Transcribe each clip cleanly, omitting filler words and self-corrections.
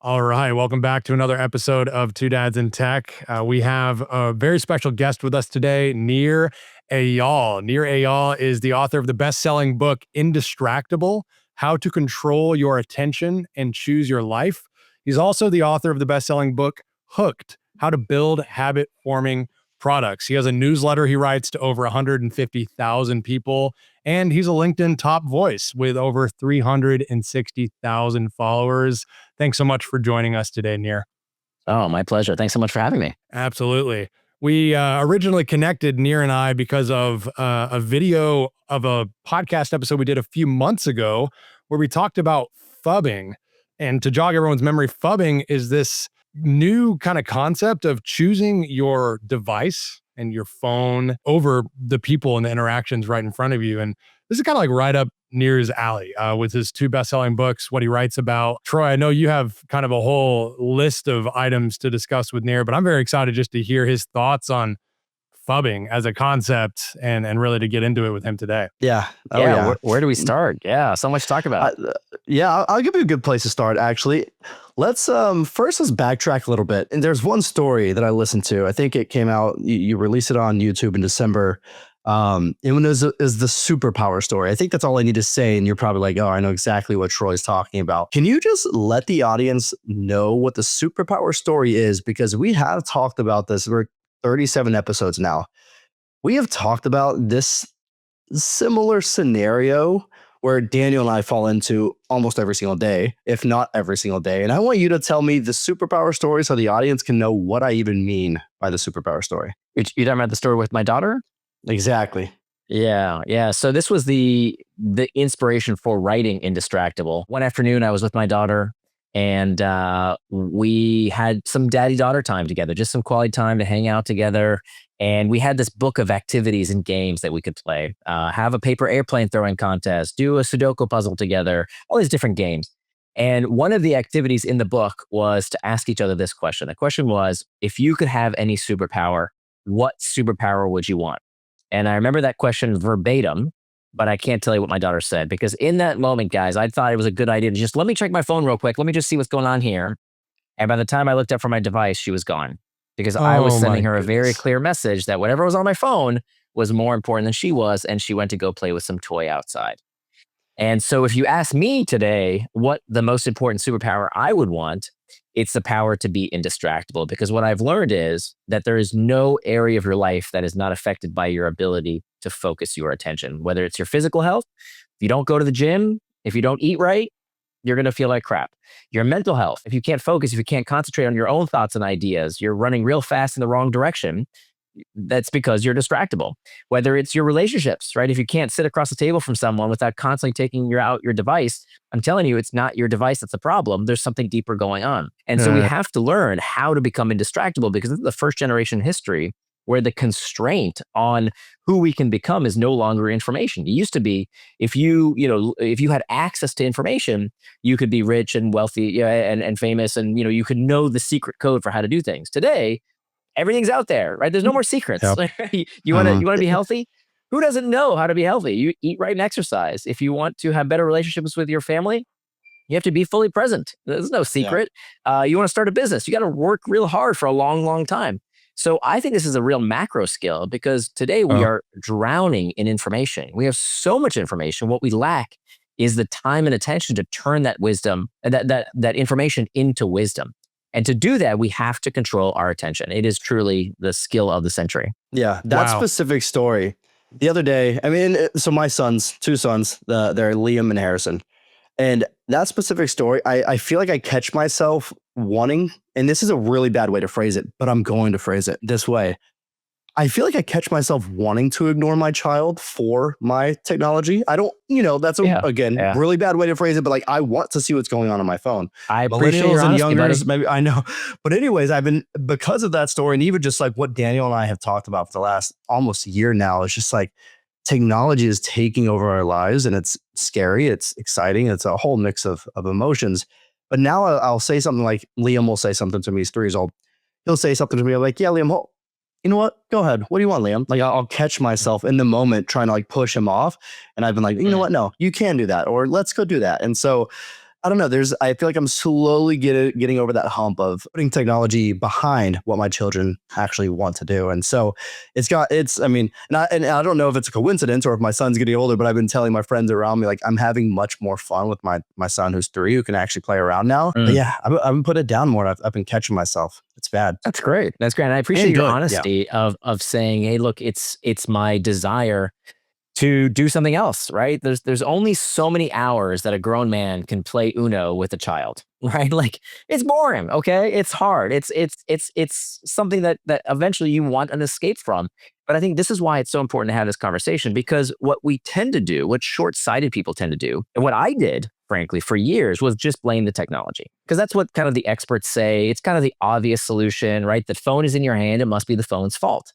All right, welcome back to another episode of Two Dads in Tech. We have a very special guest with us today, Nir Eyal. Nir Eyal is the author of the best-selling book, Indistractable: How to Control Your Attention and Choose Your Life. He's also the author of the best-selling book, Hooked: How to Build Habit-Forming Products. He has a newsletter he writes to over 150,000 people, and he's a LinkedIn top voice with over 360,000 followers. Thanks so much for joining us today, Nir. Oh, my pleasure. Thanks so much for having me. Absolutely. We originally connected, Nir and I, because of a video of a podcast episode we did a few months ago where we talked about phubbing. And to jog everyone's memory, phubbing is this new kind of concept of choosing your device and your phone over the people and the interactions right in front of you. And this is kind of like right up Nir's alley with his two best-selling books, what he writes about. Troy, I know you have kind of a whole list of items to discuss with Nir, but I'm very excited just to hear his thoughts on phubbing as a concept and really to get into it with him today. Yeah. Where do we start? Yeah, so much to talk about. I'll give you a good place to start, actually. Let's backtrack a little bit. And there's one story that I listened to. I think it came out, you released it on YouTube in December. It was the superpower story. I think that's all I need to say. And you're probably like, oh, I know exactly what Troy's talking about. Can you just let the audience know what the superpower story is? Because we have talked about this. We're 37 episodes now. We have talked about this similar scenario where Daniel and I fall into almost every single day, if not every single day. And I want you to tell me the superpower story so the audience can know what I even mean by the superpower story. You talking about the story with my daughter? Exactly. Yeah. So this was the inspiration for writing Indistractable. One afternoon, I was with my daughter, and we had some daddy-daughter time together, just some quality time to hang out together. And we had this book of activities and games that we could play, have a paper airplane throwing contest, do a Sudoku puzzle together, all these different games. And one of the activities in the book was to ask each other this question. The question was, if you could have any superpower, what superpower would you want? And I remember that question verbatim, but I can't tell you what my daughter said, because in that moment, guys, I thought it was a good idea to just let me check my phone real quick. Let me just see what's going on here. And by the time I looked up for my device, she was gone, because I was sending her a very clear message that whatever was on my phone was more important than she was. And she went to go play with some toy outside. And so if you ask me today what the most important superpower I would want, it's the power to be indistractable. Because what I've learned is that there is no area of your life that is not affected by your ability to focus your attention, whether it's your physical health. If you don't go to the gym, if you don't eat right, you're going to feel like crap. Your mental health, if you can't focus, if you can't concentrate on your own thoughts and ideas, you're running real fast in the wrong direction. That's because you're distractible. Whether it's your relationships, right? If you can't sit across the table from someone without constantly taking your device, I'm telling you, it's not your device that's the problem. There's something deeper going on. And so we have to learn how to become indistractable, because this is the first generation in history where the constraint on who we can become is no longer information. It used to be, if you had access to information, you could be rich and wealthy, and famous, and you could know the secret code for how to do things. Today, everything's out there, right? There's no more secrets. Yep. You want to be healthy? Who doesn't know how to be healthy? You eat right and exercise. If you want to have better relationships with your family, you have to be fully present. There's no secret. Yeah. You want to start a business, you got to work real hard for a long, long time. So I think this is a real macro skill, because today we are drowning in information. We have so much information. What we lack is the time and attention to turn that wisdom, that information into wisdom. And to do that, we have to control our attention. It is truly the skill of the century. Yeah, that specific story. The other day, so my two sons, they're Liam and Harrison. And that specific story, I feel like I catch myself wanting, and this is a really bad way to phrase it, but I'm going to phrase it this way. I feel like I catch myself wanting to ignore my child for my technology. I don't, that's really bad way to phrase it, but like I want to see what's going on my phone. I appreciate your honesty, and youngers, maybe I know. But anyways, because of that story, and even just like what Daniel and I have talked about for the last almost year now, it's just like technology is taking over our lives, and it's scary, it's exciting, it's a whole mix of emotions. But now I'll say something like, Liam will say something to me, he's 3 years old. He'll say something to me, I'm like, yeah, Liam, you know what? Go ahead. What do you want, Liam? Like, I'll catch myself in the moment trying to like push him off. And I've been like, you know what? No, you can do that. Or let's go do that. And so I don't know. I feel like I'm slowly getting over that hump of putting technology behind what my children actually want to do. And so I mean, and I don't know if it's a coincidence or if my son's getting older, but I've been telling my friends around me, like, I'm having much more fun with my son who's 3, who can actually play around now. But yeah, I've been putting it down more. I've been catching myself. It's bad. That's great. That's great. And I appreciate your good. Yeah. honesty of saying, hey, look, it's my desire to do something else, right? There's only so many hours that a grown man can play Uno with a child, right? Like, it's boring, okay? It's hard. It's something that eventually you want an escape from. But I think this is why it's so important to have this conversation, because what we tend to do, what short-sighted people tend to do, and what I did, frankly, for years, was just blame the technology. Because that's what kind of the experts say. It's kind of the obvious solution, right? The phone is in your hand. It must be the phone's fault.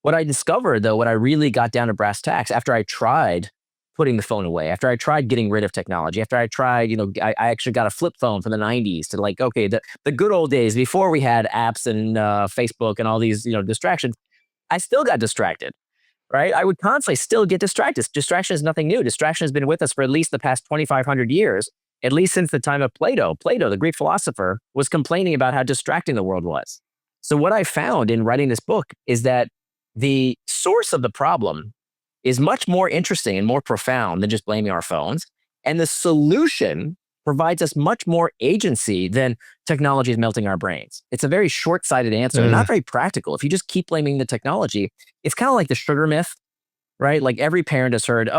What I discovered, though, what I really got down to brass tacks after I tried putting the phone away, after I tried getting rid of technology, after I tried, I actually got a flip phone from the 90s to, like, okay, the good old days before we had apps and Facebook and all these, distractions, I still got distracted, right? I would constantly still get distracted. Distraction is nothing new. Distraction has been with us for at least the past 2,500 years, at least since the time of Plato. Plato, the Greek philosopher, was complaining about how distracting the world was. So what I found in writing this book is that the source of the problem is much more interesting and more profound than just blaming our phones. And the solution provides us much more agency than technology is melting our brains. It's a very short-sighted answer, not very practical. If you just keep blaming the technology, it's kind of like the sugar myth, right? Like, every parent has heard,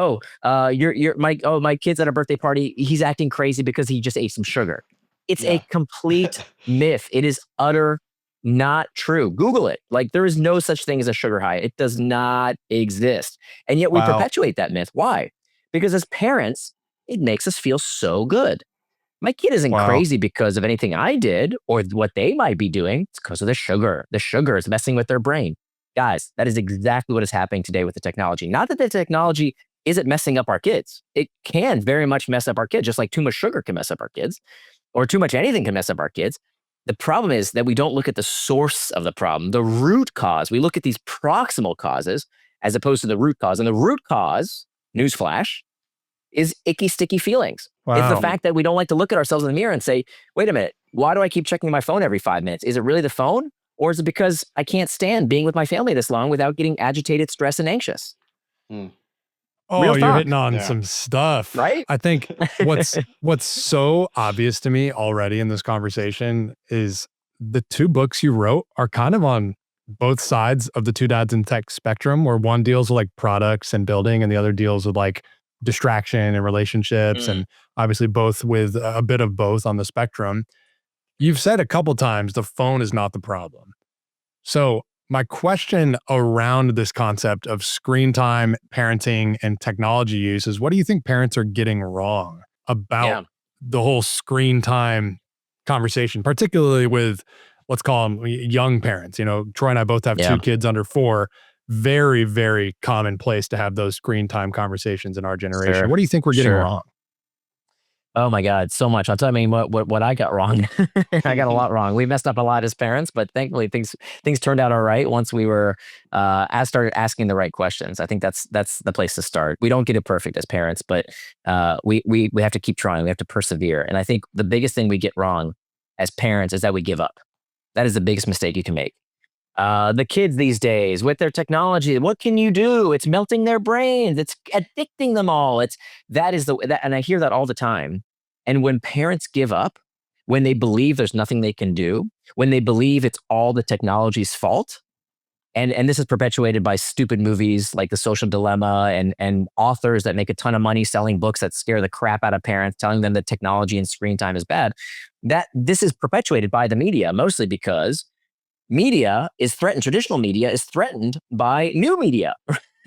my kid's at a birthday party, he's acting crazy because he just ate some sugar. It's a complete myth. It is utter not true. Google it. Like, there is no such thing as a sugar high. It does not exist. And yet we perpetuate that myth. Why? Because as parents, it makes us feel so good. My kid isn't crazy because of anything I did or what they might be doing. It's because of the sugar. The sugar is messing with their brain. Guys, that is exactly what is happening today with the technology. Not that the technology isn't messing up our kids. It can very much mess up our kids, just like too much sugar can mess up our kids, or too much anything can mess up our kids. The problem is that we don't look at the source of the problem, the root cause. We look at these proximal causes as opposed to the root cause. And the root cause, newsflash, is icky, sticky feelings. It's the fact that we don't like to look at ourselves in the mirror and say, wait a minute, why do I keep checking my phone every 5 minutes? Is it really the phone? Or is it because I can't stand being with my family this long without getting agitated, stressed, and anxious? Oh, you're hitting on some stuff. Right? I think what's so obvious to me already in this conversation is the 2 books you wrote are kind of on both sides of the 2 dads in tech spectrum, where one deals with like products and building and the other deals with like distraction and relationships, and obviously both with a bit of both on the spectrum. You've said a couple times the phone is not the problem. So my question around this concept of screen time, parenting, and technology use is, what do you think parents are getting wrong about the whole screen time conversation, particularly with, let's call them young parents? Troy and I both have 2 kids under 4. Very, very commonplace to have those screen time conversations in our generation. What do you think we're getting wrong? Oh my God, so much. I'll tell you what I got wrong. I got a lot wrong. We messed up a lot as parents, but thankfully things turned out all right once we were started asking the right questions. I think that's the place to start. We don't get it perfect as parents, but we have to keep trying. We have to persevere. And I think the biggest thing we get wrong as parents is that we give up. That is the biggest mistake you can make. The kids these days with their technology, what can you do? It's melting their brains. It's addicting them all. And I hear that all the time. And when parents give up, when they believe there's nothing they can do, when they believe it's all the technology's fault, and this is perpetuated by stupid movies like The Social Dilemma and authors that make a ton of money selling books that scare the crap out of parents, telling them that technology and screen time is bad. That this is perpetuated by the media, mostly because media is threatened. Traditional media is threatened by new media.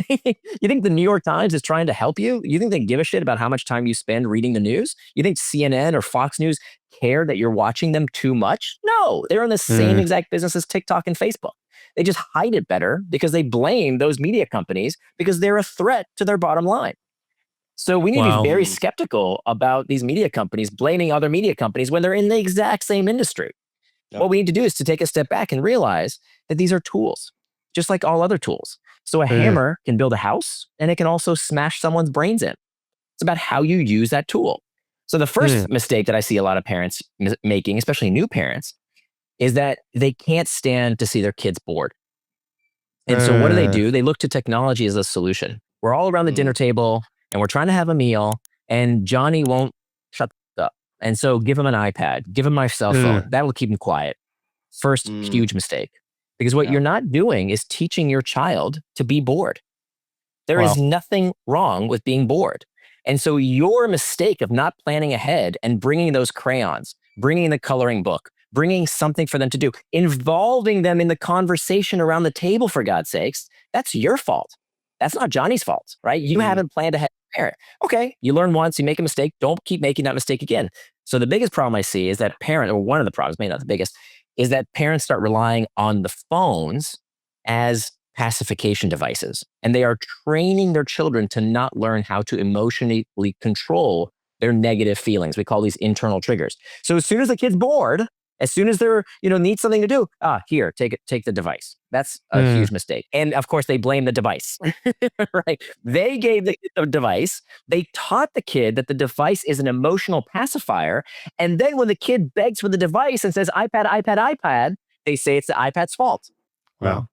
You think the New York Times is trying to help you? You think they give a shit about how much time you spend reading the news? You think CNN or Fox News care that you're watching them too much? No, they're in the same exact business as TikTok and Facebook. They just hide it better because they blame those media companies because they're a threat to their bottom line. So we need to be very skeptical about these media companies blaming other media companies when they're in the exact same industry. What we need to do is to take a step back and realize that these are tools, just like all other tools. So a hammer can build a house and it can also smash someone's brains in. It's about how you use that tool. So the first mistake that I see a lot of parents making, especially new parents, is that they can't stand to see their kids bored. And so what do? They look to technology as a solution. We're all around the dinner table and we're trying to have a meal, and Johnny won't shut up. And so give him an iPad, give him my cell phone. That will keep him quiet. First huge mistake. Because what you're not doing is teaching your child to be bored. There is nothing wrong with being bored. And so your mistake of not planning ahead and bringing those crayons, bringing the coloring book, bringing something for them to do, involving them in the conversation around the table, for God's sakes, that's your fault. That's not Johnny's fault, right? You haven't planned ahead. Okay, you learn once, you make a mistake, don't keep making that mistake again. So the biggest problem I see is that one of the problems, maybe not the biggest, is that parents start relying on the phones as pacification devices. And they are training their children to not learn how to emotionally control their negative feelings. We call these internal triggers. So as soon as the kid's bored, as soon as they're, need something to do, here, take the device. That's a huge mistake. And of course, they blame the device, right? They gave the device. They taught the kid that the device is an emotional pacifier. And then when the kid begs for the device and says, iPad, iPad, iPad, they say it's the iPad's fault. Wow.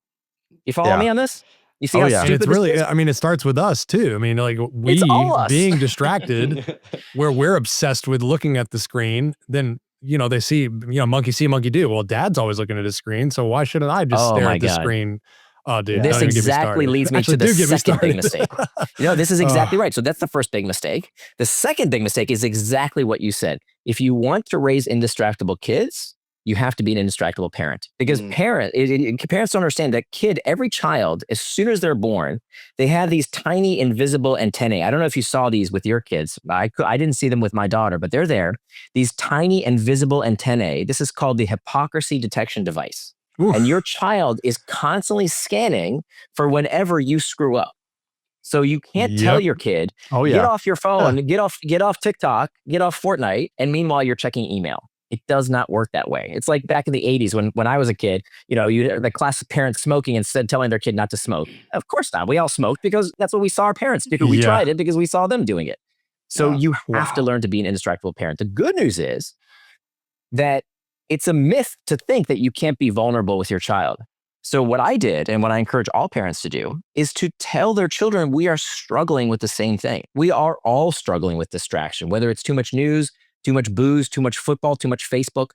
You follow me on this? You see Oh, how yeah. stupid It's really, this is? I mean, it starts with us too. I mean, like It's all us. being distracted, where we're obsessed with looking at the screen, then, they see, monkey see, monkey do. Well, dad's always looking at his screen. So why shouldn't I just stare my at the God. screen? Oh, dude, This don't even get me exactly started. leads me Actually, to the do get me second big started. mistake. This is exactly right. So that's the first big mistake. The second big mistake is exactly what you said. If you want to raise indistractable kids, you have to be an indistractable parent, because parents don't understand that every child, as soon as they're born, they have these tiny invisible antennae. I don't know if you saw these with your kids. I didn't see them with my daughter, but they're there. These tiny invisible antennae. This is called the hypocrisy detection device. Oof. And your child is constantly scanning for whenever you screw up. So you can't tell your kid, get off your phone, get off TikTok, get off Fortnite, and meanwhile you're checking email. It does not work that way. It's like back in the 80s when I was a kid, the class of parents smoking instead telling their kid not to smoke. Of course not. We all smoked because that's what we saw our parents do. We tried it because we saw them doing it. So you have to learn to be an indistractable parent. The good news is that it's a myth to think that you can't be vulnerable with your child. So what I did, and what I encourage all parents to do, is to tell their children we are struggling with the same thing. We are all struggling with distraction, whether it's too much news, too much booze, too much football, too much Facebook.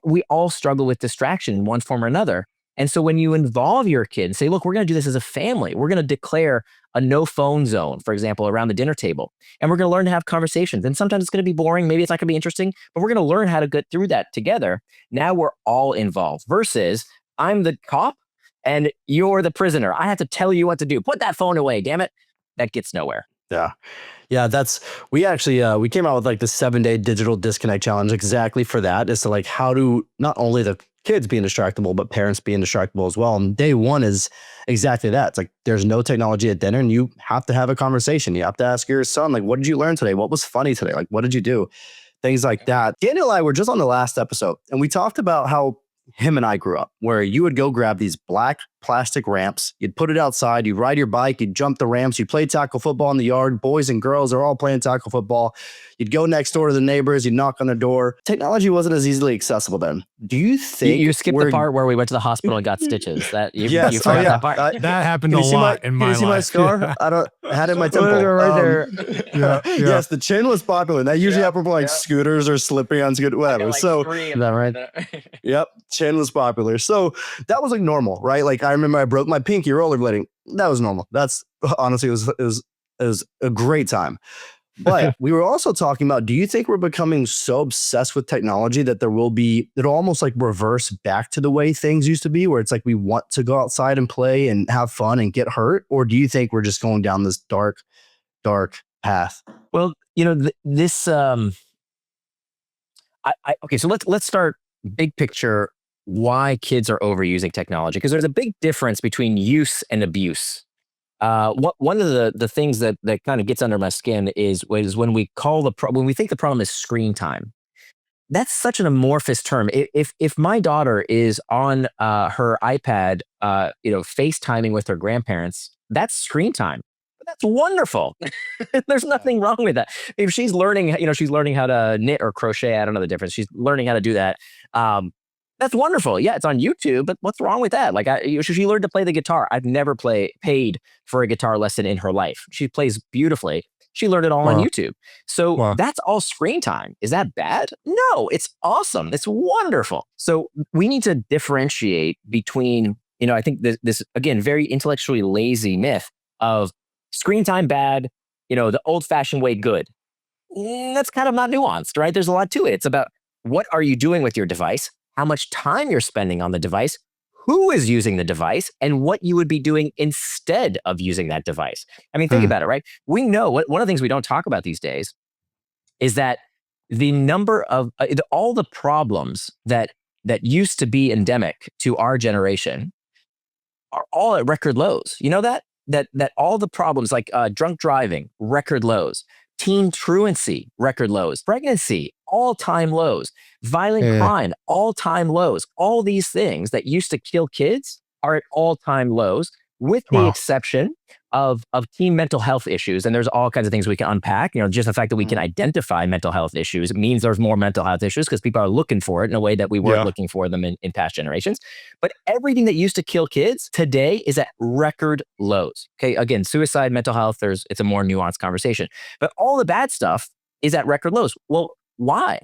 We all struggle with distraction in one form or another. And so when you involve your kid and say, look, we're going to do this as a family. We're going to declare a no phone zone, for example, around the dinner table. And we're going to learn to have conversations. And sometimes it's going to be boring. Maybe it's not going to be interesting, but we're going to learn how to get through that together. Now we're all involved versus I'm the cop and you're the prisoner. I have to tell you what to do. Put that phone away, damn it. That gets nowhere. Yeah. Yeah, we actually we came out with like the 7-day digital disconnect challenge exactly for that. Is to like, how do not only the kids be indistractable, but parents be indistractable as well. And day one is exactly that. It's like there's no technology at dinner and you have to have a conversation. You have to ask your son, like, what did you learn today? What was funny today? Like, what did you do? Things like that. Daniel and I were just on the last episode and we talked about how him and I grew up, where you would go grab these black plastic ramps, you'd put it outside, you'd ride your bike, you'd jump the ramps, you'd play tackle football in the yard. Boys and girls are all playing tackle football. You'd go next door to the neighbors, you'd knock on their door. Technology wasn't as easily accessible then. Do you think you skipped the part where we went to the hospital and got stitches? That you forgot that part. That happened a lot in my life. Can you see my scar? I had it in my temple. Right there. Yes, the chin was popular. And that usually happened for like scooters or slipping on scooters, whatever. So that right? Yep, chin was popular. So that was like normal, right? Like I remember I broke my pinky rollerblading. That was normal. That's honestly it was a great time. But we were also talking about, do you think we're becoming so obsessed with technology that it'll almost like reverse back to the way things used to be, where it's like we want to go outside and play and have fun and get hurt? Or do you think we're just going down this dark path? Well, this okay, so let's start big picture, why kids are overusing technology, because there's a big difference between use and abuse. One of the things that kind of gets under my skin is when we when we think the problem is screen time. That's such an amorphous term. If my daughter is on her iPad, FaceTiming with her grandparents, that's screen time. That's wonderful. There's nothing wrong with that. If she's learning, she's learning how to knit or crochet. I don't know the difference. She's learning how to do that. That's wonderful. Yeah, it's on YouTube, but what's wrong with that? Like, she learned to play the guitar. I've never paid for a guitar lesson in her life. She plays beautifully. She learned it all on YouTube. So that's all screen time. Is that bad? No, it's awesome. It's wonderful. So we need to differentiate between, I think this again, very intellectually lazy myth of screen time bad, the old fashioned way good. That's kind of not nuanced, right? There's a lot to it. It's about what are you doing with your device, how much time you're spending on the device, who is using the device, and what you would be doing instead of using that device. I mean, think about it, right? We know one of the things we don't talk about these days is that the number of all the problems that used to be endemic to our generation are all at record lows. You know that all the problems like drunk driving, record lows, teen truancy, record lows, pregnancy, all-time lows, violent crime, all-time lows. All these things that used to kill kids are at all-time lows, with the exception of teen mental health issues. And there's all kinds of things we can unpack. Just the fact that we can identify mental health issues means there's more mental health issues because people are looking for it in a way that we weren't looking for them in past generations. But everything that used to kill kids today is at record lows. Okay, again, suicide, mental health, it's a more nuanced conversation. But all the bad stuff is at record lows. Well, why?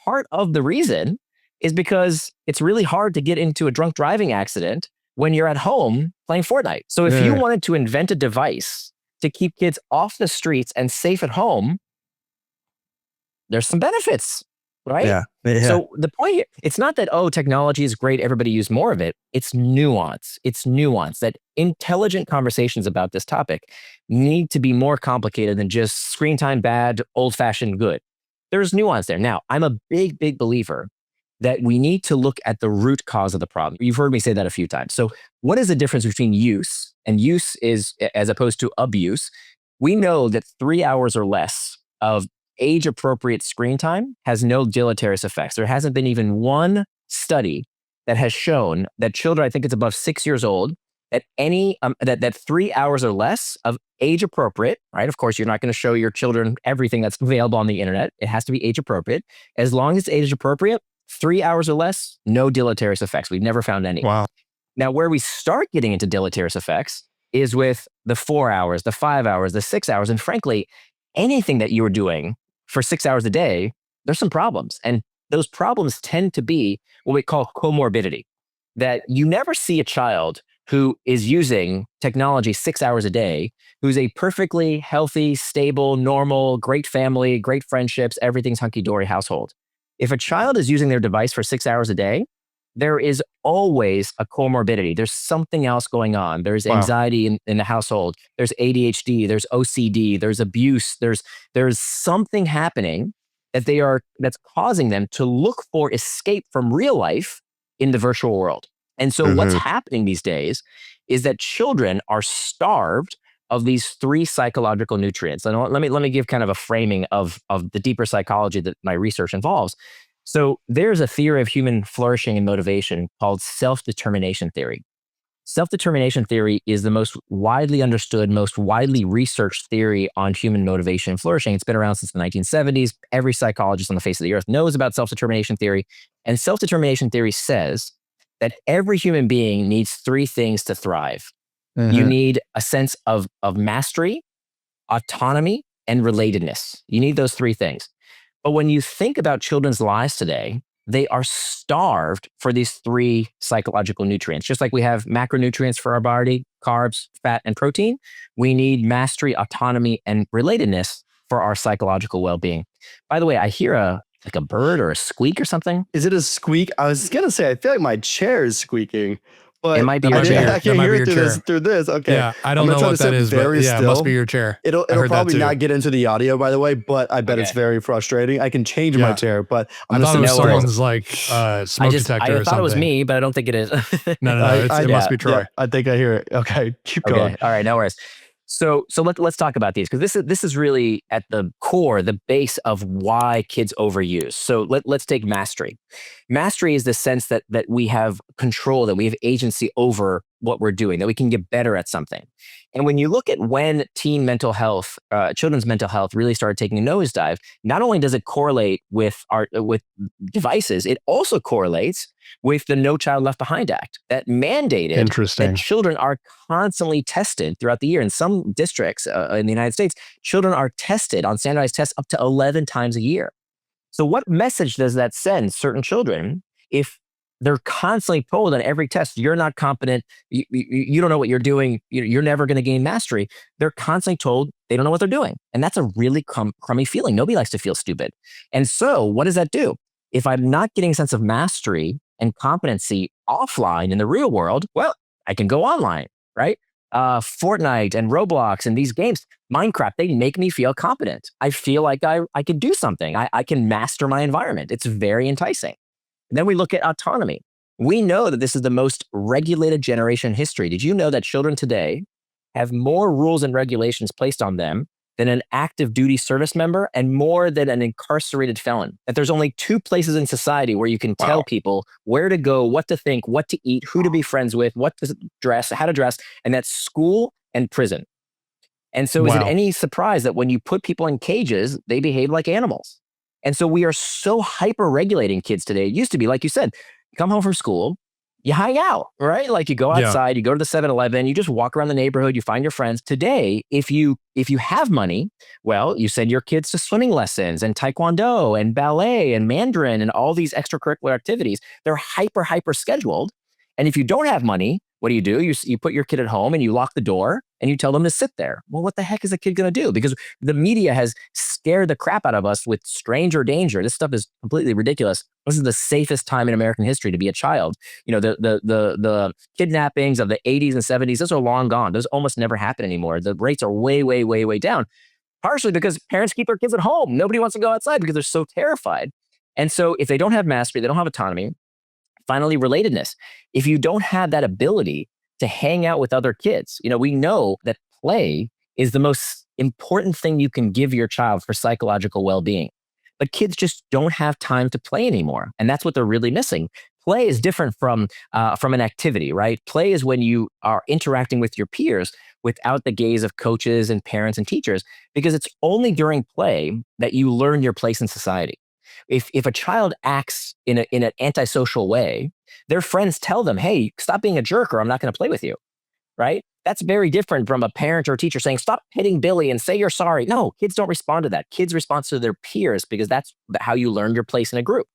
Part of the reason is because it's really hard to get into a drunk driving accident when you're at home playing Fortnite. So if you wanted to invent a device to keep kids off the streets and safe at home, there's some benefits, right? Yeah. So the point here, it's not that, technology is great, everybody use more of it. It's nuance. It's nuance that intelligent conversations about this topic need to be more complicated than just screen time bad, old-fashioned good. There's nuance there. Now, I'm a big, big believer that we need to look at the root cause of the problem. You've heard me say that a few times. So what is the difference between use, and use is as opposed to abuse? We know that 3 hours or less of age-appropriate screen time has no deleterious effects. There hasn't been even one study that has shown that children, I think it's above 6 years old, that that 3 hours or less of age appropriate, right? Of course, you're not going to show your children everything that's available on the internet. It has to be age appropriate. As long as it's age appropriate, 3 hours or less, no deleterious effects. We've never found any. Wow. Now, where we start getting into deleterious effects is with the 4 hours, the 5 hours, the 6 hours, and frankly, anything that you were doing for 6 hours a day, there's some problems. And those problems tend to be what we call comorbidity, that you never see a child who is using technology 6 hours a day, who's a perfectly healthy, stable, normal, great family, great friendships, everything's hunky-dory household. If a child is using their device for 6 hours a day, there is always a comorbidity. There's something else going on. There's anxiety in the household. There's ADHD. There's OCD. There's abuse. There's something happening that's causing them to look for escape from real life in the virtual world. And so what's happening these days is that children are starved of these 3 psychological nutrients. And let me give kind of a framing of the deeper psychology that my research involves. So there's a theory of human flourishing and motivation called self-determination theory. Self-determination theory is the most widely understood, most widely researched theory on human motivation and flourishing. It's been around since the 1970s. Every psychologist on the face of the earth knows about self-determination theory. And self-determination theory says that every human being needs 3 things to thrive. You need a sense of mastery, autonomy, and relatedness. You need those 3 things. But when you think about children's lives today, they are starved for these 3 psychological nutrients. Just like we have macronutrients for our body, carbs, fat, and protein, we need mastery, autonomy, and relatedness for our psychological well-being. By the way, I hear a bird or a squeak or something. Is it a squeak? I was going to say, I feel like my chair is squeaking. But it might be your chair. I can hear it through this. Okay. Yeah, I don't know what that is, but yeah, it must be your chair. It'll probably not get into the audio, by the way, but I bet it's very frustrating. I can change my chair, but I thought it was someone's like smoke detector or something. I thought it was me, but I don't think it is. No, it must be Troy. Yeah, I think I hear it. Okay, keep going. All right, no worries. So let's talk about these, because this is really at the core, the base of why kids overuse. So let's take mastery. Mastery is the sense that we have control, that we have agency over what we're doing, that we can get better at something. And when you look at when teen mental health, children's mental health really started taking a nosedive, not only does it correlate with devices, it also correlates with the No Child Left Behind Act that mandated Interesting. that children are constantly tested throughout the year. In some districts in the United States, children are tested on standardized tests up to 11 times a year. So what message does that send certain children if they're constantly told on every test, you're not competent, you don't know what you're doing, you're never going to gain mastery? They're constantly told they don't know what they're doing. And that's a really crummy feeling. Nobody likes to feel stupid. And so what does that do? If I'm not getting a sense of mastery and competency offline in the real world, well, I can go online, right? Fortnite and Roblox and these games, Minecraft, they make me feel competent. I feel like I can do something. I can master my environment. It's very enticing. And then we look at autonomy. We know that this is the most regulated generation in history. Did you know that children today have more rules and regulations placed on them than an active duty service member and more than an incarcerated felon? That there's only 2 places in society where you can tell people where to go, what to think, what to eat, who to be friends with, what to dress, how to dress, and that's school and prison. And so is it any surprise that when you put people in cages, they behave like animals? And so we are so hyper-regulating kids today. It used to be, like you said, come home from school, you hang out, right? Like you go outside, you go to the 7-Eleven, you just walk around the neighborhood, you find your friends. Today, if you have money, well, you send your kids to swimming lessons and taekwondo and ballet and Mandarin and all these extracurricular activities. They're hyper scheduled. And if you don't have money, what do? You put your kid at home and you lock the door and you tell them to sit there. Well, what the heck is a kid going to do? Because the media has scared the crap out of us with stranger danger. This stuff is completely ridiculous. This is the safest time in American history to be a child. You know, the kidnappings of the 80s and 70s, those are long gone. Those almost never happen anymore. The rates are way down, partially because parents keep their kids at home. Nobody wants to go outside because they're so terrified. And so if they don't have mastery, they don't have autonomy. Finally, relatedness. If you don't have that ability to hang out with other kids, you know, we know that play is the most important thing you can give your child for psychological well-being. But kids just don't have time to play anymore. And that's what they're really missing. Play is different from an activity, right? Play is when you are interacting with your peers without the gaze of coaches and parents and teachers, because it's only during play that you learn your place in society. If a child acts in an antisocial way, their friends tell them, hey, stop being a jerk or I'm not going to play with you, right? That's very different from a parent or a teacher saying, stop hitting Billy and say you're sorry. No, kids don't respond to that. Kids respond to their peers because that's how you learn your place in a group.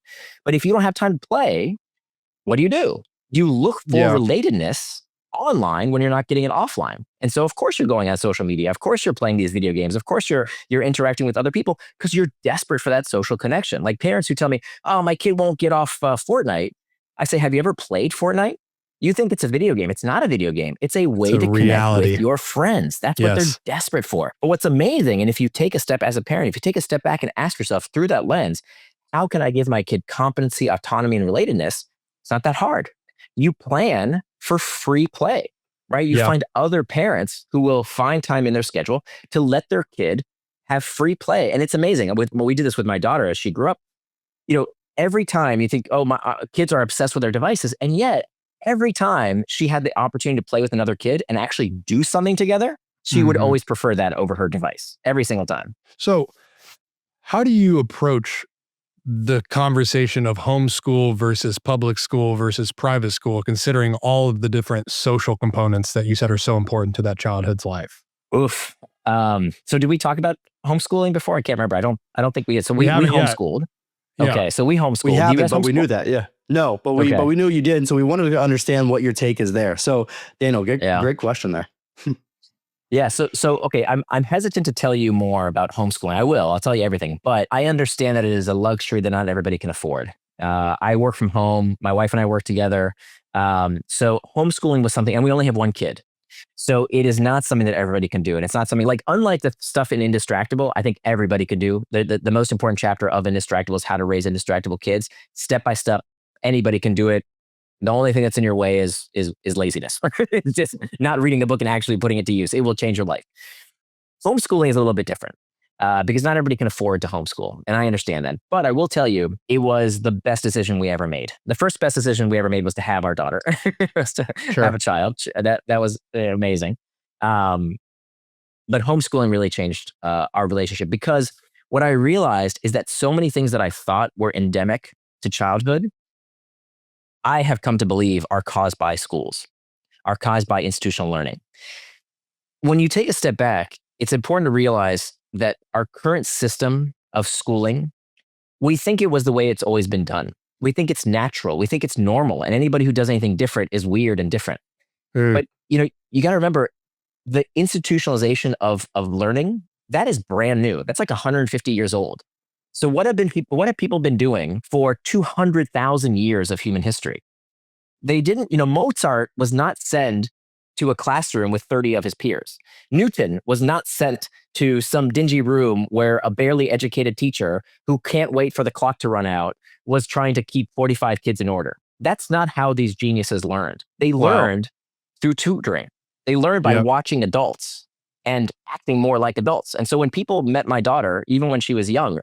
But if you don't have time to play, what do? You look for relatedness online when you're not getting it offline. And so of course you're going on social media. Of course you're playing these video games. Of course you're interacting with other people because you're desperate for that social connection. Like parents who tell me, oh, my kid won't get off Fortnite. I say, have you ever played Fortnite? You think it's a video game. It's not a video game. It's a way to connect with your friends. That's what they're desperate for. But what's amazing, and if you take a step as a parent, if you take a step back and ask yourself through that lens, how can I give my kid competency, autonomy, and relatedness? It's not that hard. You plan for free play, right? You find other parents who will find time in their schedule to let their kid have free play. And it's amazing. We did this with my daughter as she grew up. You know, every time you think, oh, my kids are obsessed with their devices. And yet every time she had the opportunity to play with another kid and actually do something together, she would always prefer that over her device every single time. So how do you approach the conversation of homeschool versus public school versus private school, considering all of the different social components that you said are so important to that childhood's life? Oof. So did we talk about homeschooling before? I can't remember. I don't think we did. So we homeschooled. Okay. So we homeschooled. We haven't, but we knew that. Yeah. No, but we knew you did. And so we wanted to understand what your take is there. So Daniel, great question there. Yeah. So okay, I'm hesitant to tell you more about homeschooling. I'll tell you everything, but I understand that it is a luxury that not everybody can afford. I work from home. My wife and I work together. So homeschooling was something, and we only have one kid. So it is not something that everybody can do. And it's not something like, unlike the stuff in Indistractable, I think everybody could do. The most important chapter of Indistractable is how to raise indistractable kids. Step by step, anybody can do it. The only thing that's in your way is laziness. It's just not reading the book and actually putting it to use. It will change your life. Homeschooling is a little bit different because not everybody can afford to homeschool. And I understand that. But I will tell you, it was the best decision we ever made. The first best decision we ever made was to have our daughter, was to have a child. That was amazing. But homeschooling really changed our relationship, because what I realized is that so many things that I thought were endemic to childhood, I have come to believe are caused by schools, are caused by institutional learning. When you take a step back, it's important to realize that our current system of schooling, we think it was the way it's always been done. We think it's natural. We think it's normal. And anybody who does anything different is weird and different. But you got to remember, the institutionalization of learning, that is brand new. That's like 150 years old. So what have people been doing for 200,000 years of human history? They didn't, Mozart was not sent to a classroom with 30 of his peers. Newton was not sent to some dingy room where a barely educated teacher who can't wait for the clock to run out was trying to keep 45 kids in order. That's not how these geniuses learned. They learned through tutoring. They learned by watching adults and acting more like adults. And so when people met my daughter, even when she was young,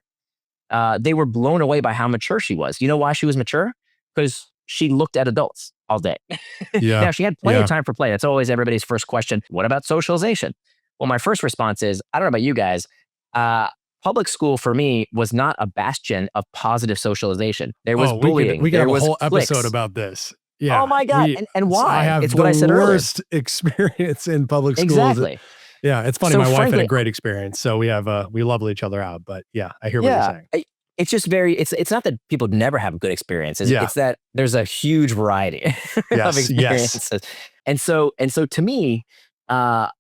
they were blown away by how mature she was. You know why she was mature? Because she looked at adults all day. Now, she had plenty of time for play. That's always everybody's first question. What about socialization? Well, my first response is, I don't know about you guys. Public school for me was not a bastion of positive socialization. There was bullying. We could have a whole cliques. episode about this. Yeah. Oh my God. And why? I have it's what I said earlier. worst experience in public schools. Exactly. Yeah, it's funny. So My wife had frankly, a great experience, so we level each other out. But yeah, I hear what you're saying. It's just it's not that people never have good experiences. It's that there's a huge variety of experiences. And so to me, I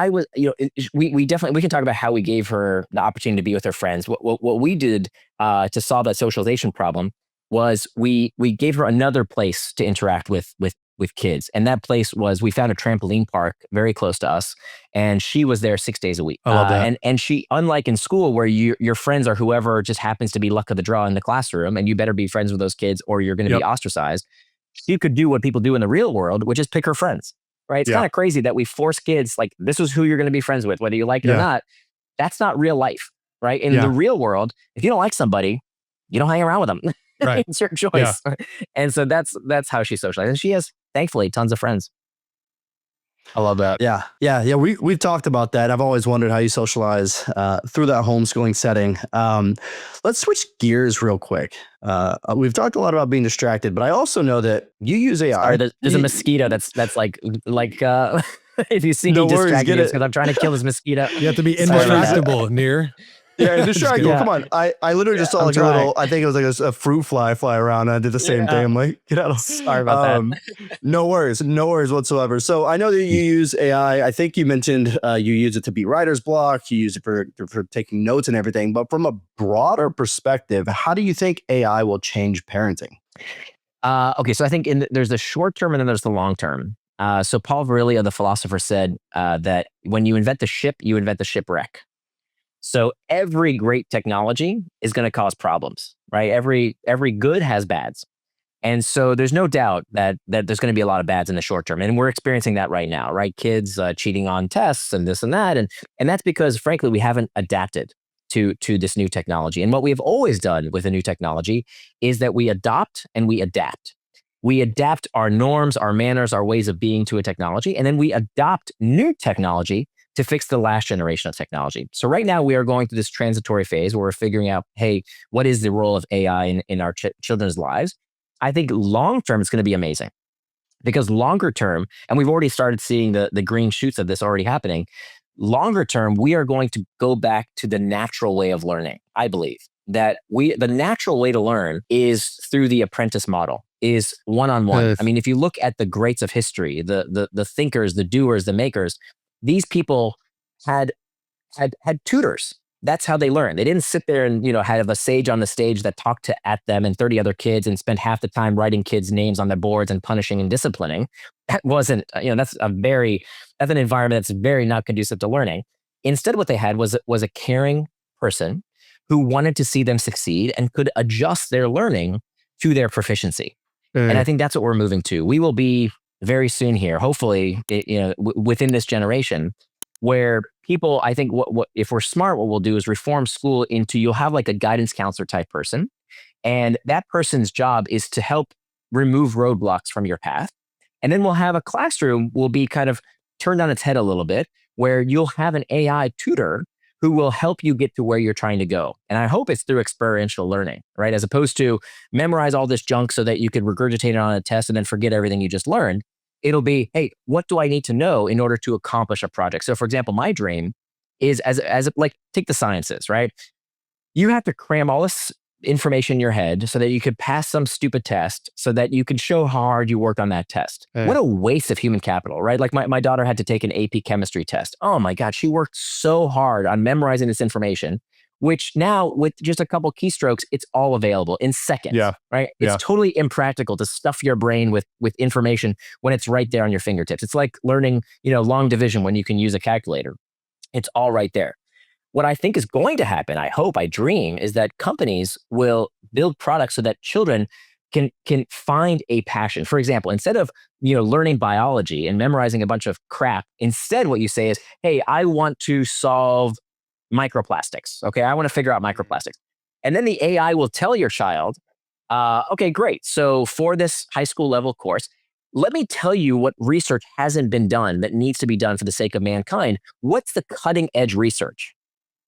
was, we definitely, we can talk about how we gave her the opportunity to be with her friends. What we did to solve that socialization problem was we gave her another place to interact with kids. And that place was, we found a trampoline park very close to us, and she was there 6 days a week. I love that. And she, unlike in school where your friends are whoever just happens to be luck of the draw in the classroom, and you better be friends with those kids or you're going to be ostracized, she could do what people do in the real world, which is pick her friends, right? It's kind of crazy that we force kids, like, this is who you're going to be friends with, whether you like it or not. That's not real life, right? In the real world, if you don't like somebody, you don't hang around with them. Right. It's your choice. Yeah. And so that's how she socialized. And she has, thankfully, tons of friends. I love that. Yeah. We've talked about that. I've always wondered how you socialize through that homeschooling setting. Let's switch gears real quick. We've talked a lot about being distracted, but I also know that you use AI. Sorry, there's a mosquito that's like if you see me distracted, it's because I'm trying to kill this mosquito. You have to be indistractable, Nir. Yeah, distractible. Come on. I literally just saw like a little, I think it was like a fruit fly around. I did the same thing. I'm like, get out of Sorry about that. No worries whatsoever. So I know that you use AI. I think you mentioned you use it to beat writer's block. You use it for taking notes and everything. But from a broader perspective, how do you think AI will change parenting? Okay, so I think there's the short term and then there's the long term. So Paul Virilio, the philosopher, said that when you invent the ship, you invent the shipwreck. So every great technology is going to cause problems, right? Every good has bads. And so there's no doubt that there's going to be a lot of bads in the short term. And we're experiencing that right now, right? Kids cheating on tests and this and that. And that's because, frankly, we haven't adapted to this new technology. And what we have always done with a new technology is that we adopt and we adapt. We adapt our norms, our manners, our ways of being to a technology, and then we adopt new technology to fix the last generation of technology. So right now we are going through this transitory phase where we're figuring out, hey, what is the role of AI in our children's lives? I think long-term it's going to be amazing, because longer term, and we've already started seeing the green shoots of this already happening, longer term, we are going to go back to the natural way of learning. I believe that the natural way to learn is through the apprentice model, is one-on-one. I mean, if you look at the greats of history, the thinkers, the doers, the makers, these people had tutors. That's how they learned. They didn't sit there and, have a sage on the stage that talked at them and 30 other kids and spend half the time writing kids' names on their boards and punishing and disciplining. That wasn't, that's an environment that's very not conducive to learning. Instead, what they had was a caring person who wanted to see them succeed and could adjust their learning to their proficiency. And I think that's what we're moving to. We will be very soon here, hopefully, within this generation, where people, I think, what if we're smart, what we'll do is reform school into, you'll have like a guidance counselor type person, and that person's job is to help remove roadblocks from your path. And then we'll have a classroom will be kind of turned on its head a little bit, where you'll have an AI tutor who will help you get to where you're trying to go. And I hope it's through experiential learning, right? As opposed to memorize all this junk so that you could regurgitate it on a test and then forget everything you just learned. It'll be, hey, what do I need to know in order to accomplish a project? So for example, my dream is as like, take the sciences, right? You have to cram all this information in your head so that you could pass some stupid test so that you can show how hard you worked on that test. What a waste of human capital, right? Like my daughter had to take an AP chemistry test. Oh my God, she worked so hard on memorizing this information, which now with just a couple keystrokes, it's all available in seconds, right? It's totally impractical to stuff your brain with information when it's right there on your fingertips. It's like learning, long division when you can use a calculator. It's all right there. What I think is going to happen, I hope, I dream, is that companies will build products so that children can find a passion. For example, instead of learning biology and memorizing a bunch of crap, instead what you say is, hey, I want to solve microplastics. Okay, I want to figure out microplastics. And then the AI will tell your child, okay, great. So for this high school level course, let me tell you what research hasn't been done that needs to be done for the sake of mankind. What's the cutting edge research?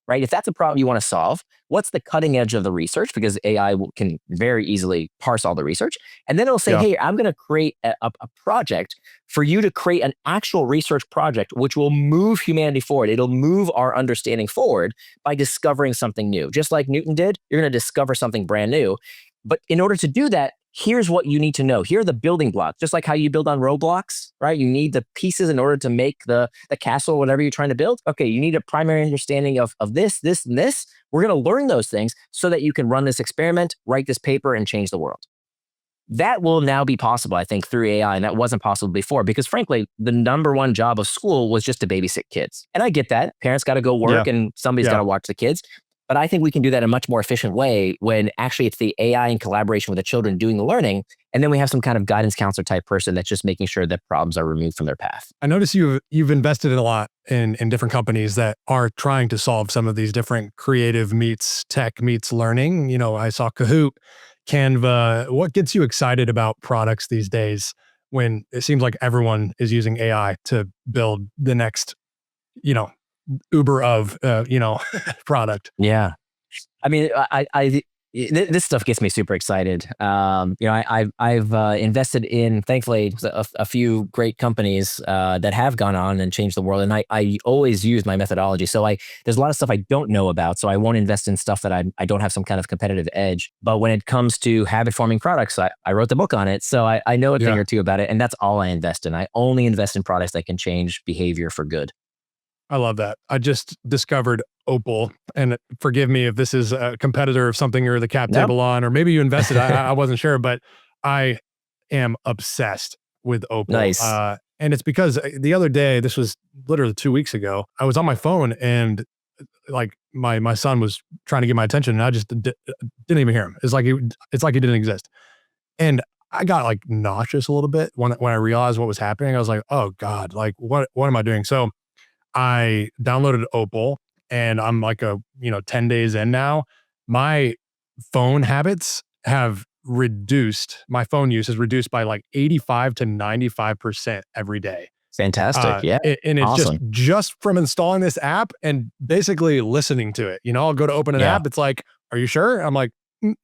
Right? If that's a problem you want to solve, what's the cutting edge of the research? Because AI can very easily parse all the research. And then it'll say, hey, I'm going to create a project for you to create an actual research project, which will move humanity forward. It'll move our understanding forward by discovering something new. Just like Newton did, you're going to discover something brand new. But in order to do that, here's what you need to know. Here are the building blocks, just like how you build on Roblox, right? You need the pieces in order to make the castle, whatever you're trying to build. Okay, you need a primary understanding of this, this, and this. We're going to learn those things so that you can run this experiment, write this paper, and change the world. That will now be possible, I think, through AI, and that wasn't possible before because, frankly, the number one job of school was just to babysit kids. And I get that. Parents got to go work and somebody's got to watch the kids. But I think we can do that in a much more efficient way when actually it's the AI in collaboration with the children doing the learning. And then we have some kind of guidance counselor type person that's just making sure that problems are removed from their path. I notice you've invested in a lot in different companies that are trying to solve some of these different creative meets tech meets learning. I saw Kahoot, Canva. What gets you excited about products these days when it seems like everyone is using AI to build the next, Uber of, product? Yeah. I mean, this stuff gets me super excited. I've invested in, thankfully, a few great companies that have gone on and changed the world. And I always use my methodology. So there's a lot of stuff I don't know about. So I won't invest in stuff that I don't have some kind of competitive edge. But when it comes to habit forming products, I wrote the book on it. So I know a thing or two about it. And that's all I invest in. I only invest in products that can change behavior for good. I love that. I just discovered Opal, and forgive me if this is a competitor of something you're the cap table on, or maybe you invested. I wasn't sure, but I am obsessed with Opal. Nice. And it's because the other day, this was literally 2 weeks ago, I was on my phone and like my son was trying to get my attention, and I just didn't even hear him. It's like he didn't exist. And I got like nauseous a little bit when I realized what was happening. I was like, oh God, like what am I doing? So I downloaded Opal, and I'm like 10 days in now. My phone habits have reduced. My phone use has reduced by like 85 to 95% every day. Fantastic. Yeah. And it's awesome. just from installing this app and basically listening to it. I'll go to open an app. It's like, are you sure? I'm like,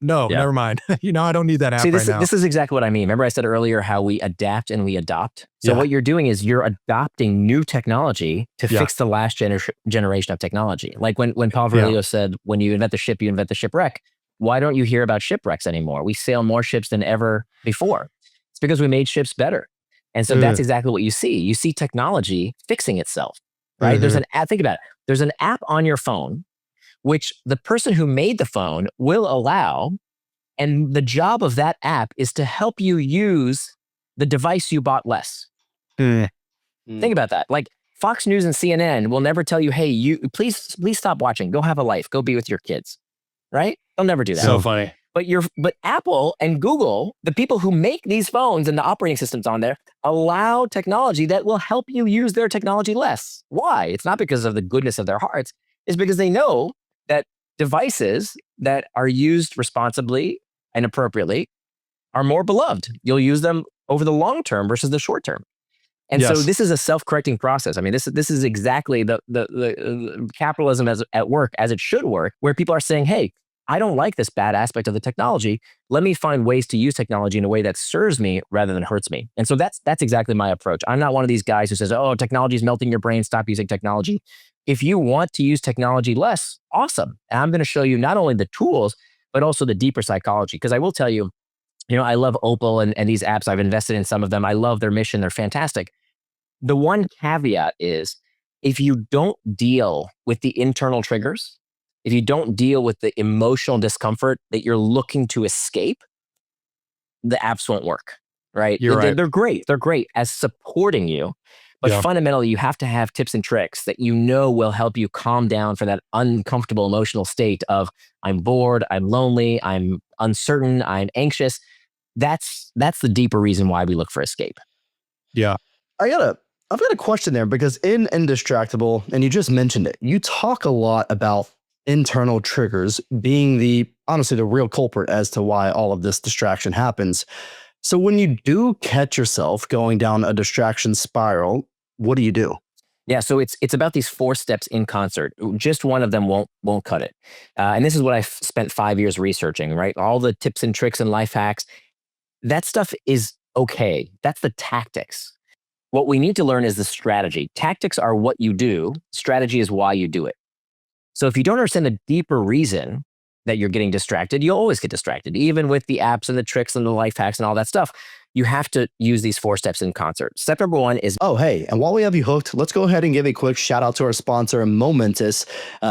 no, never mind. I don't need that app right now. This is exactly what I mean. Remember I said earlier how we adapt and we adopt? So what you're doing is you're adopting new technology to fix the last generation of technology. Like when Paul Virilio said, when you invent the ship, you invent the shipwreck. Why don't you hear about shipwrecks anymore? We sail more ships than ever before. It's because we made ships better. And so that's exactly what you see. You see technology fixing itself, right? There's an app, think about it. There's an app on your phone which the person who made the phone will allow. And the job of that app is to help you use the device you bought less. Think about that. Like Fox News and CNN will never tell you, hey, you please stop watching. Go have a life. Go be with your kids. Right? They'll never do that. So funny. But Apple and Google, the people who make these phones and the operating systems on there, allow technology that will help you use their technology less. Why? It's not because of the goodness of their hearts. It's because they know that devices that are used responsibly and appropriately are more beloved. You'll use them over the long term versus the short term. And so Yes. this is a self-correcting process. I mean, this is exactly the capitalism at work as it should work, where people are saying, hey, I don't like this bad aspect of the technology. Let me find ways to use technology in a way that serves me rather than hurts me. And so that's exactly my approach. I'm not one of these guys who says, oh, technology is melting your brain, stop using technology. If you want to use technology less, awesome. And I'm going to show you not only the tools, but also the deeper psychology. Because I will tell you, I love Opal and these apps. I've invested in some of them. I love their mission. They're fantastic. The one caveat is if you don't deal with the internal triggers, if you don't deal with the emotional discomfort that you're looking to escape, the apps won't work, right? You're right. They're great. They're great as supporting you. But Yeah. fundamentally, you have to have tips and tricks that will help you calm down for that uncomfortable emotional state of I'm bored, I'm lonely, I'm uncertain, I'm anxious. That's the deeper reason why we look for escape. Yeah. I've got a question there because in Indistractable, and you just mentioned it, you talk a lot about internal triggers being honestly the real culprit as to why all of this distraction happens. So when you do catch yourself going down a distraction spiral, what do you do? Yeah, so it's about these 4 steps in concert. Just one of them won't cut it. And this is what I've spent 5 years researching, right? All the tips and tricks and life hacks. That stuff is okay. That's the tactics. What we need to learn is the strategy. Tactics are what you do. Strategy is why you do it. So if you don't understand the deeper reason that you're getting distracted, you'll always get distracted. Even with the apps and the tricks and the life hacks and all that stuff, you have to use these 4 steps in concert. Step number 1 is Oh, hey, and while we have you hooked, let's go ahead and give a quick shout out to our sponsor, Momentus.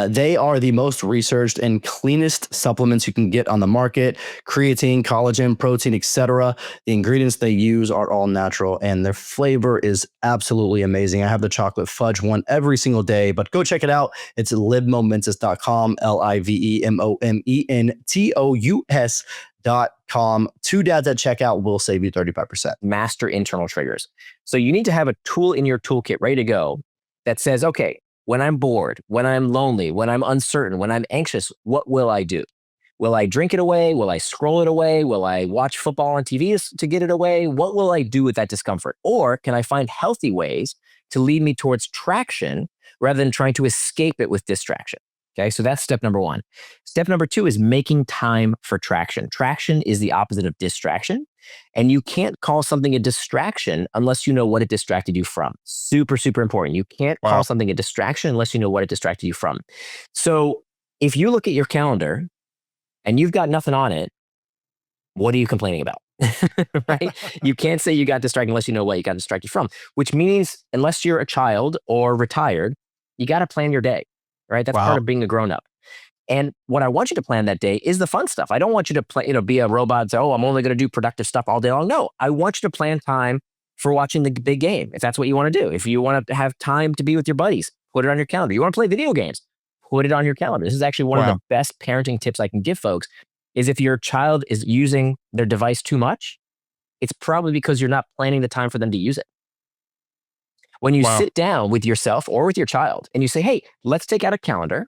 They are the most researched and cleanest supplements you can get on the market. Creatine, collagen, protein, etc. The ingredients they use are all natural, and their flavor is absolutely amazing. I have the chocolate fudge one every single day, but go check it out. It's livemomentus.com, livemomentus.com. 2 dads at checkout will save you 35%. master internal triggers. So you need to have a tool in your toolkit ready to go that says, okay, when I'm bored, when I'm lonely, when I'm uncertain, when I'm anxious, what will I do? Will I drink it away? Will I scroll it away? Will I watch football on TV to get it away? What will I do with that discomfort? Or can I find healthy ways to lead me towards traction rather than trying to escape it with distraction? Okay, so that's step number 1. Step number 2 is making time for traction. Traction is the opposite of distraction. And you can't call something a distraction unless you know what it distracted you from. Super, super important. You can't call something a distraction unless you know what it distracted you from. So if you look at your calendar and you've got nothing on it, what are you complaining about? Right? You can't say you got distracted unless you know what you got distracted from, which means unless you're a child or retired, you got to plan your day, right? That's part of being a grown-up. And what I want you to plan that day is the fun stuff. I don't want you to play, be a robot and say, oh, I'm only going to do productive stuff all day long. No, I want you to plan time for watching the big game. If that's what you want to do. If you want to have time to be with your buddies, put it on your calendar. You want to play video games, put it on your calendar. This is actually one of the best parenting tips I can give folks is if your child is using their device too much, it's probably because you're not planning the time for them to use it. When you sit down with yourself or with your child and you say, hey, let's take out a calendar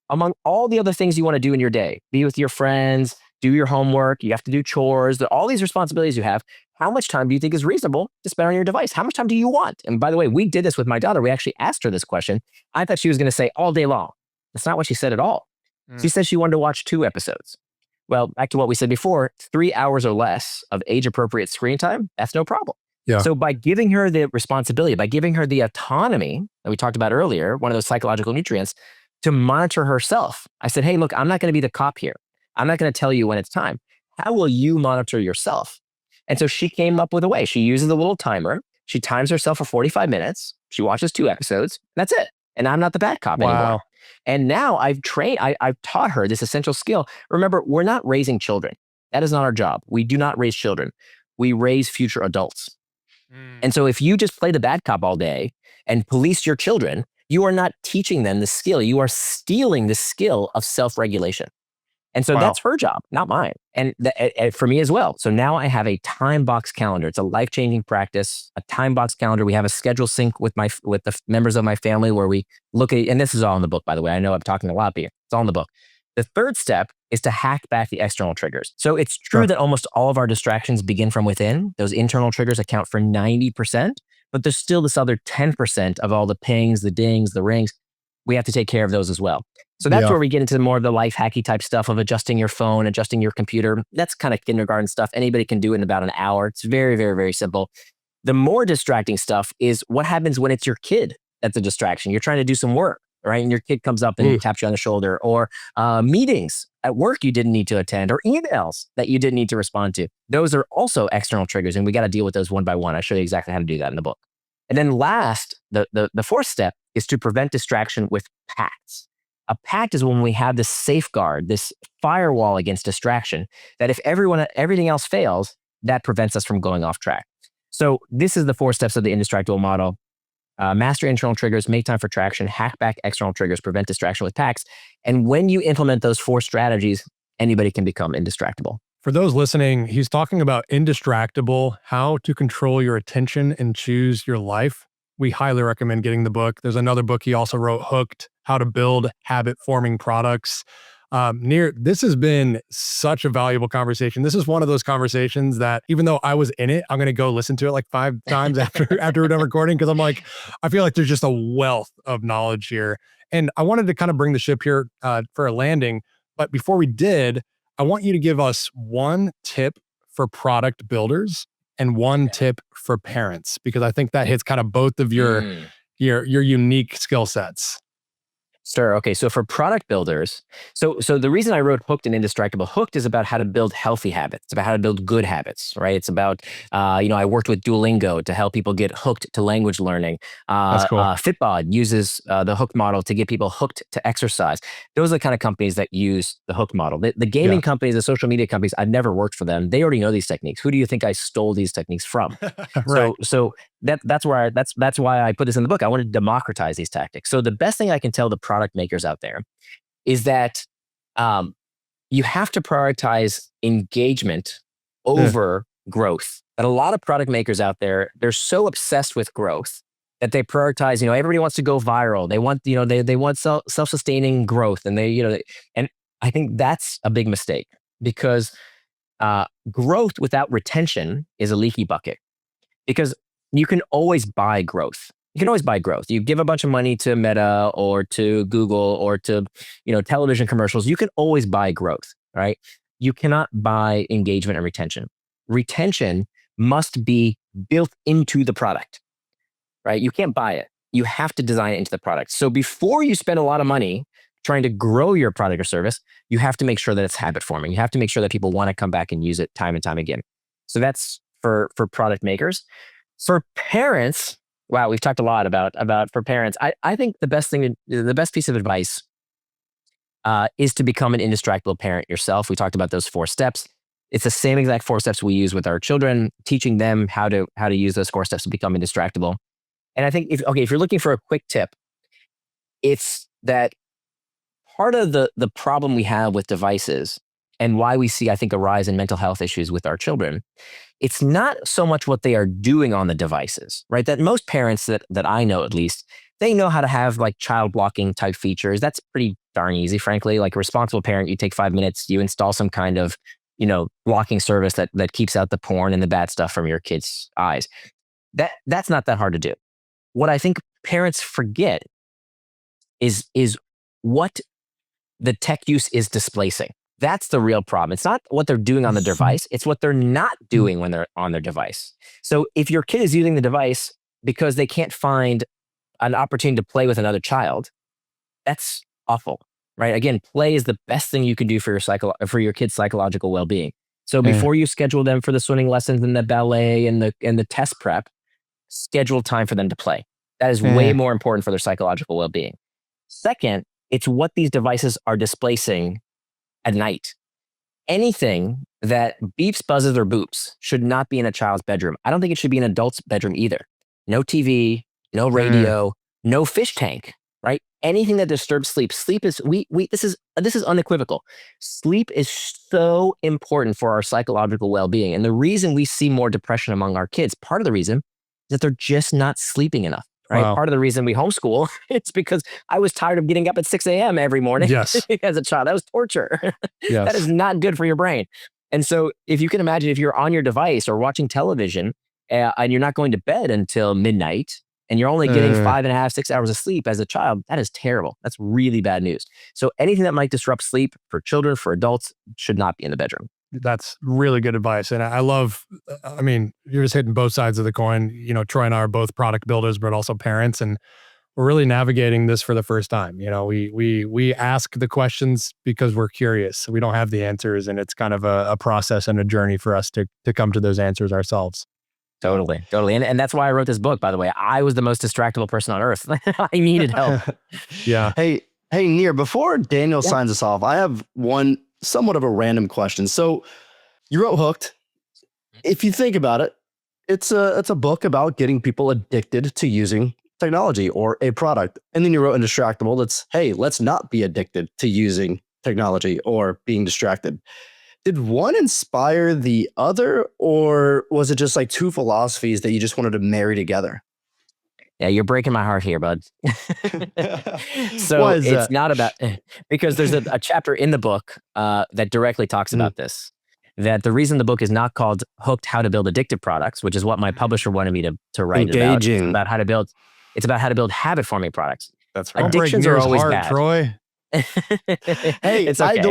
among all the other things you want to do in your day, be with your friends, do your homework, you have to do chores, all these responsibilities you have. How much time do you think is reasonable to spend on your device? How much time do you want? And by the way, we did this with my daughter. We actually asked her this question. I thought she was going to say all day long. That's not what she said at all. She said she wanted to watch 2 episodes. Well, back to what we said before, 3 hours or less of age-appropriate screen time, that's no problem. Yeah. So by giving her the responsibility, by giving her the autonomy that we talked about earlier, one of those psychological nutrients, to monitor herself, I said, hey, look, I'm not going to be the cop here. I'm not going to tell you when it's time. How will you monitor yourself? And so she came up with a way. She uses a little timer. She times herself for 45 minutes. She watches 2 episodes. That's it. And I'm not the bad cop anymore. And now I've taught her this essential skill. Remember, we're not raising children. That is not our job. We do not raise children. We raise future adults. And so if you just play the bad cop all day and police your children, you are not teaching them the skill. You are stealing the skill of self-regulation. And so Wow. that's her job, not mine. And for me as well. So now I have a time box calendar. It's a life-changing practice, a time box calendar. We have a schedule sync with the members of my family where we look at, and this is all in the book, by the way. I know I'm talking a lot, but it's all in the book. The third step is to hack back the external triggers. So it's true that almost all of our distractions begin from within. Those internal triggers account for 90%, but there's still this other 10% of all the pings, the dings, the rings. We have to take care of those as well. So that's where we get into more of the life hacky type stuff of adjusting your phone, adjusting your computer. That's kind of kindergarten stuff. Anybody can do it in about an hour. It's very, very, very simple. The more distracting stuff is what happens when it's your kid that's a distraction. You're trying to do some work, right? And your kid comes up and taps you on the shoulder, or meetings at work you didn't need to attend, or emails that you didn't need to respond to. Those are also external triggers, and we got to deal with those one by one. I show you exactly how to do that in the book. And then last, the fourth step is to prevent distraction with pacts. A pact is when we have this safeguard, this firewall against distraction, that if everything else fails, that prevents us from going off track. So this is the 4 steps of the Indistractable model. Master internal triggers, make time for traction, hack back external triggers, prevent distraction with pacts. And when you implement those 4 strategies, anybody can become indistractable. For those listening, he's talking about Indistractable, how to control your attention and choose your life. We highly recommend getting the book. There's another book he also wrote, Hooked, How to Build Habit-Forming Products. Nir, this has been such a valuable conversation. This is one of those conversations that, even though I was in it, I'm going to go listen to it like 5 times after we're done recording, because I'm like, I feel like there's just a wealth of knowledge here. And I wanted to kind of bring the ship here for a landing. But before we did, I want you to give us one tip for product builders and one tip for parents, because I think that hits kind of both of your unique skill sets. Sure. Okay. So for product builders, so the reason I wrote Hooked and Indistractable, Hooked is about how to build healthy habits. It's about how to build good habits, right? It's about, I worked with Duolingo to help people get hooked to language learning. That's cool. Fitbod uses the Hooked model to get people hooked to exercise. Those are the kind of companies that use the Hooked model. The gaming companies, the social media companies, I've never worked for them. They already know these techniques. Who do you think I stole these techniques from? Right. So that's why I put this in the book. I want to democratize these tactics. So the best thing I can tell the product makers out there is that you have to prioritize engagement over growth. And a lot of product makers out there, they're so obsessed with growth that they prioritize, everybody wants to go viral. They want, they want self-sustaining growth. And and I think that's a big mistake, because growth without retention is a leaky bucket. Because you can always buy growth. You can always buy growth. You give a bunch of money to Meta or to Google or to, television commercials. You can always buy growth, right? You cannot buy engagement and retention. Retention must be built into the product, right? You can't buy it. You have to design it into the product. So before you spend a lot of money trying to grow your product or service, you have to make sure that it's habit forming. You have to make sure that people want to come back and use it time and time again. So that's for product makers. For parents, wow, we've talked a lot about for parents. I think the best piece of advice is to become an indistractable parent yourself. We talked about those 4 steps. It's the same exact 4 steps we use with our children, teaching them how to use those 4 steps to become indistractable. And I think if you're looking for a quick tip, it's that part of the problem we have with devices and why we see, I think, a rise in mental health issues with our children, it's not so much what they are doing on the devices, right? That most parents that I know, at least, they know how to have like child blocking type features. That's pretty darn easy, frankly. Like a responsible parent, you take 5 minutes, you install some kind of, blocking service that keeps out the porn and the bad stuff from your kids' eyes. That's not that hard to do. What I think parents forget is what the tech use is displacing. That's the real problem. It's not what they're doing on the device. It's what they're not doing when they're on their device. So if your kid is using the device because they can't find an opportunity to play with another child, that's awful, right? Again, play is the best thing you can do for your kid's psychological well-being. So before you schedule them for the swimming lessons and the ballet and the test prep, schedule time for them to play. That is way more important for their psychological well-being. Second, it's what these devices are displacing at night. Anything that beeps, buzzes, or boops should not be in a child's bedroom. I don't think it should be in an adult's bedroom either. No TV, no radio, no fish tank, right? Anything that disturbs sleep. Sleep is this is unequivocal. Sleep is so important for our psychological well-being. And the reason we see more depression among our kids, part of the reason is that they're just not sleeping enough. Right. Wow. Part of the reason we homeschool, it's because I was tired of getting up at 6 a.m. every morning Yes. as a child. That was torture. Yes. That is not good for your brain. And so if you can imagine, if you're on your device or watching television and you're not going to bed until midnight and you're only getting 5.5, 6 hours of sleep as a child, that is terrible. That's really bad news. So anything that might disrupt sleep for children, for adults, should not be in the bedroom. That's really good advice. And I love, I mean, you're just hitting both sides of the coin. You know, Troy and I are both product builders, but also parents. And we're really navigating this for the first time. You know, we ask the questions because we're curious. We don't have the answers. And it's kind of a process and a journey for us to come to those answers ourselves. Totally. And that's why I wrote this book, by the way. I was the most distractible person on earth. I needed help. Yeah. Hey, Nir, before Daniel signs us off, I have one somewhat of a random question. So you wrote Hooked. If you think about it, it's a book about getting people addicted to using technology or a product. And then you wrote Indistractable. That's, hey, let's not be addicted to using technology or being distracted. Did one inspire the other, or was it just like two philosophies that you just wanted to marry together? Yeah, you're breaking my heart here, bud. So Why is it's that? not about, because there's a chapter in the book that directly talks about this. That the reason the book is not called Hooked: How to Build Addictive Products, which is what my publisher wanted me to write Engaging. it's about how to build. It's about how to build habit forming products. That's right. Addictions are always bad. Troy. Hey, it's okay.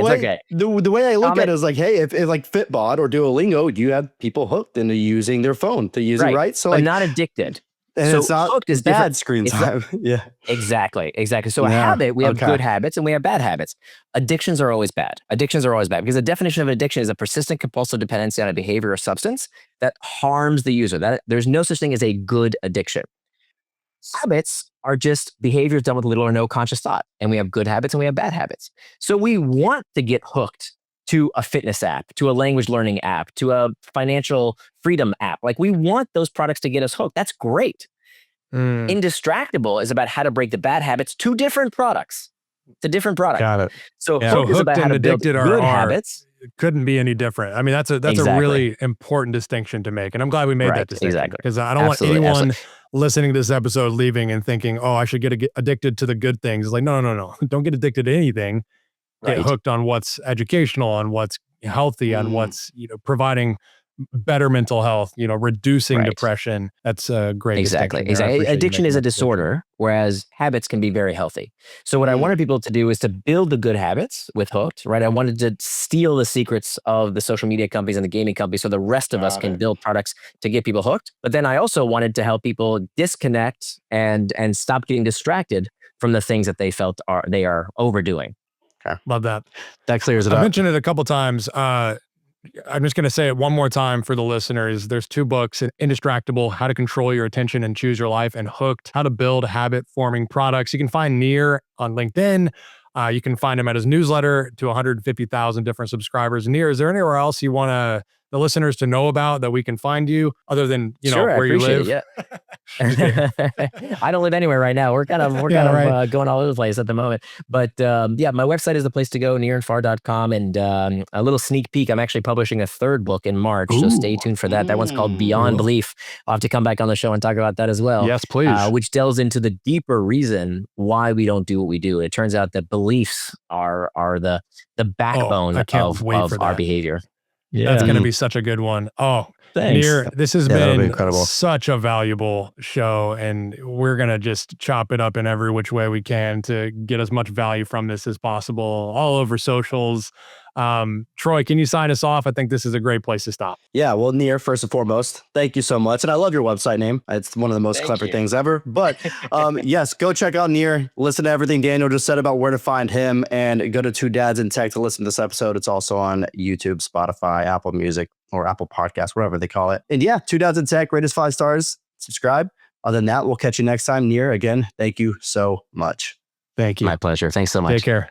the way I look Comment. at it is like, hey, if like Fitbod or Duolingo, you have people hooked into using their phone to use it, right? So but like, not addicted. and So it's not hooked is bad different. screen It's time. Yeah. Exactly. So a Yeah, habit, we have okay. good habits and we have bad habits. Addictions are always bad. Because the definition of addiction is a persistent compulsive dependency on a behavior or substance that harms the user. That there's no such thing as a good addiction. Habits are just behaviors done with little or no conscious thought. And we have good habits and we have bad habits. So we want to get hooked to a fitness app, to a language learning app, to a financial freedom app. Like we want those products to get us hooked. That's great. Indistractable is about how to break the bad habits to different products. It's a different product. Got it. So Yeah. Hooked is Hooked about how and to build addicted good are habits. couldn't be any different. I mean, that's a really important distinction to make. And I'm glad we made that distinction. Exactly. Because I don't want anyone listening to this episode leaving and thinking, oh, I should get addicted to the good things. It's like, no. Don't get addicted to anything. Get hooked on what's educational, on what's healthy, on what's, providing better mental health, reducing depression. That's a great distinction. Exactly. Addiction is a disorder, whereas habits can be very healthy. So what I wanted people to do is to build the good habits with Hooked, right? I wanted to steal the secrets of the social media companies and the gaming companies so the rest of us can build products to get people hooked. But then I also wanted to help people disconnect and stop getting distracted from the things that they felt they are overdoing. Okay. Love that. That clears it up. I mentioned it a couple times. I'm just going to say it one more time for the listeners. There's two books: Indistractable, How to Control Your Attention and Choose Your Life, and Hooked, How to Build Habit-Forming Products. You can find Nir on LinkedIn. You can find him at his newsletter to 150,000 different subscribers. Nir, is there anywhere else you want the listeners to know about that we can find you other than, where you live? It, yeah. I don't live anywhere right now. We're kind of going all over the place at the moment. But my website is the place to go, nirandfar.com. And a little sneak peek, I'm actually publishing a third book in March. So stay tuned for that. That one's called Beyond Belief. I'll have to come back on the show and talk about that as well. Yes, please. Which delves into the deeper reason why we don't do what we do. It turns out that beliefs are the backbone of our behavior. Yeah. That's going to be such a good one. Oh, thanks. Nir, this has been such a valuable show, and we're going to just chop it up in every which way we can to get as much value from this as possible all over socials. Troy, can you sign us off? I think this is a great place to stop. Yeah, well, Nir, first and foremost, thank you so much. And I love your website name. It's one of the most clever things ever. But yes, go check out Nir. Listen to everything Daniel just said about where to find him, and go to Two Dads in Tech to listen to this episode. It's also on YouTube, Spotify, Apple Music, or Apple Podcasts, whatever they call it. And yeah, Two Dads in Tech, rate us 5 stars, subscribe. Other than that, we'll catch you next time. Nir, again, thank you so much. Thank you. My pleasure. Thanks so much. Take care.